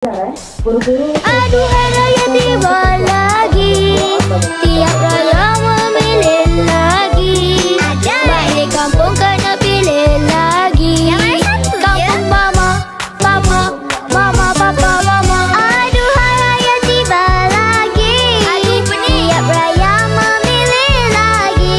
Aduh raya tiba lagi, tiap raya memilih lagi. Balik kampung kena pilih lagi. Kampung mama, papa, mama, papa, mama. Aduh raya tiba lagi, tiap raya memilih lagi.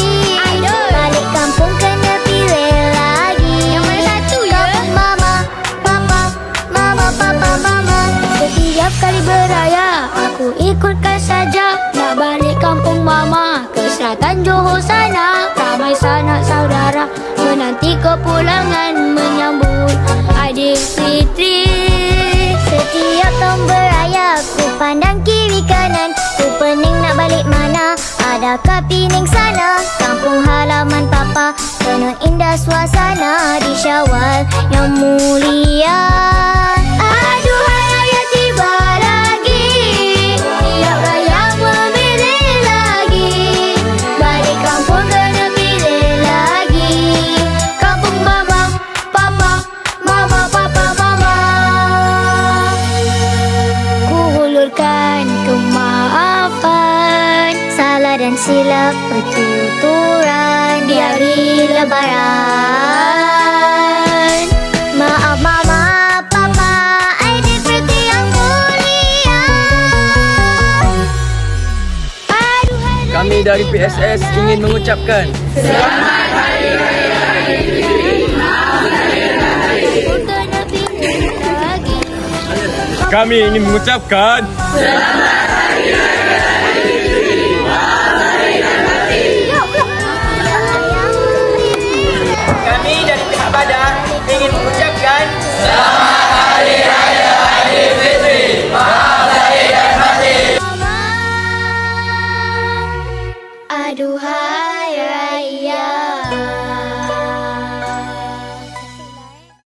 Balik kampung kena pilih lagi. Kampung mama, papa, mama, papa, mama. Setiap kali beraya, aku ikutkan saja. Nak balik kampung mama, ke selatan Johor sana. Ramai sanak saudara menanti kepulangan, menyambut Aidilfitri. Setiap tahun beraya, ku pandang kiri kanan, ku pening nak balik mana. Adakah Pening sana, kampung halaman papa. Penuh indah suasana di Syawal yang mulia. Aduh raya tiba lagi, tiap raya memilih lagi. Balik kampung kena pilih lagi. Kampung mama, papa, mama, papa, mama. Ku hulurkan kemaafan, salah dan silap bertuturan di hari Lebaran. Maaf mama, papa, Aidilfitri yang mulia. Kami dari PSS ingin mengucapkan Selamat Hari Raya Aidilfitri. Kena pilih lagi. Kami ingin mengucapkan Selamat Hari Raya Aidilfitri. Kami dari pihak Badan ingin mengucapkan Selamat Hari Raya Aidilfitri. Maaf lahir dan batin. Aduhai.